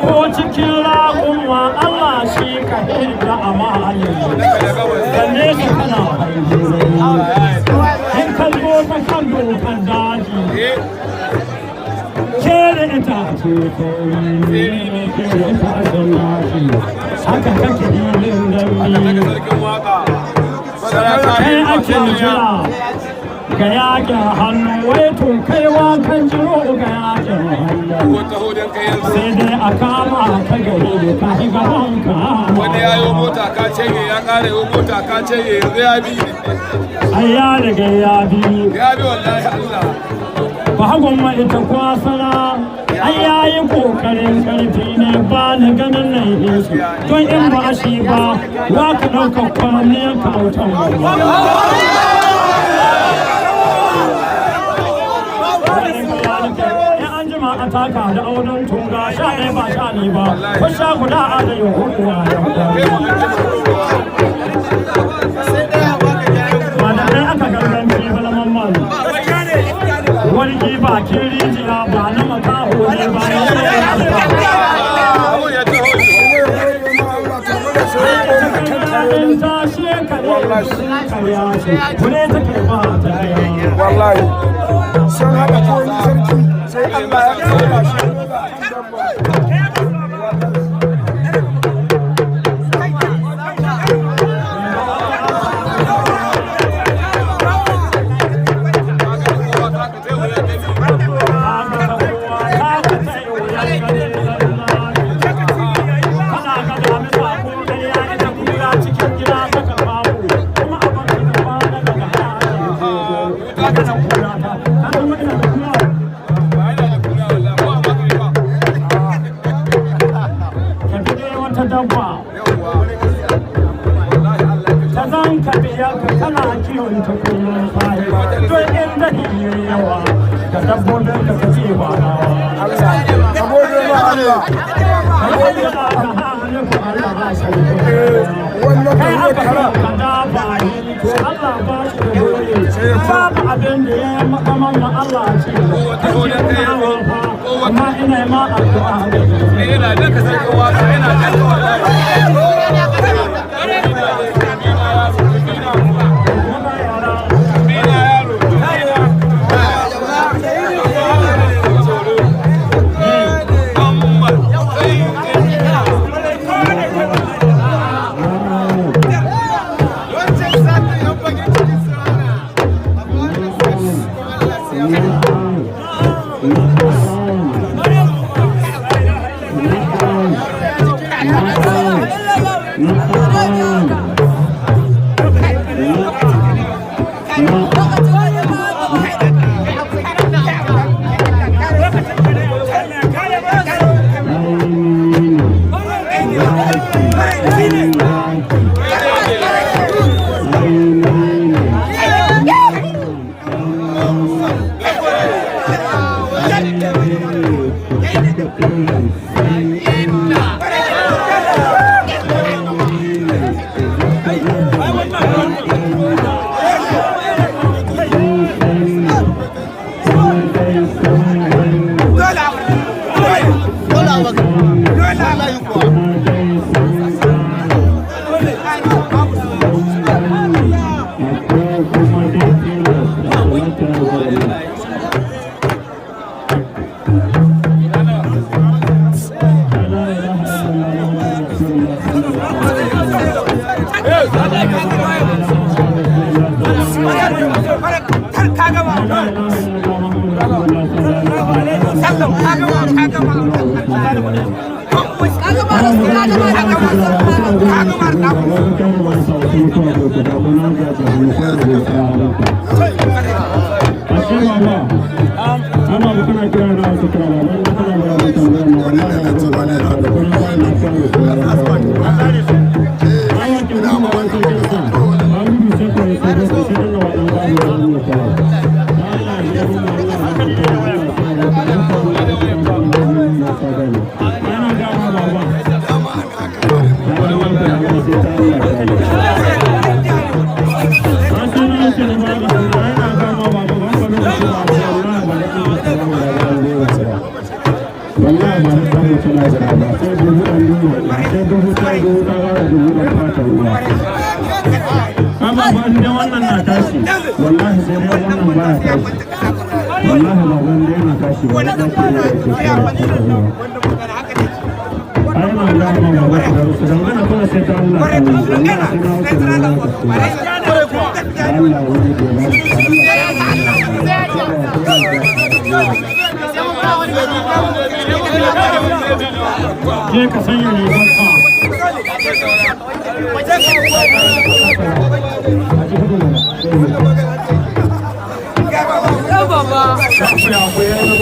ko cikin raƙumma Allah shi ka hidda a mahalin da nesa kana in kalbo ta kan dokan daji kere ita ce kere ita ce haka kake hilin dambi kai ake jira ga yakin hannu wai tun kaiwa kan jiro ga yakin hannu sai dai a kama ka gari ka shi gaban ka wani ya yi mota ka ceye ya kare yi mota ka ceye yanzu ya bi ai ya riga ya bi wallahi Allah ba hagun ma ita kwasana ai ya yi kokarin karfi ne ba ni ganin na yi su don in ba shi ba wa ka ɗaukar kwanan ka autan a taka da auren tunga sha ɗaya ba sha ne ba ko sha guda a da yau hukuwa da ba da ɗaya aka ganganci balaman malu wani ba kin rijiya ba na makaho ne ba na ta shekare karya ce kune ta kai ba ta wallahi sun haɗa koyi sarki sai Allah ya kama shi amma ina ma addu'a ina da ka sarki waka ina da suna da ba sai dubu ɗan dubu sai dubu sai dubu ta gara dubu ɗan fata ruwa amma ba da wannan na tashi wallahi sai dai wannan ba ya tashi wallahi ba wanda yana tashi ba da ke ai ma ga ma ba da su dan ana kuma sai ta Allah ta Allah sai na wuce da Allah wani gobe je ka sanya rigar ka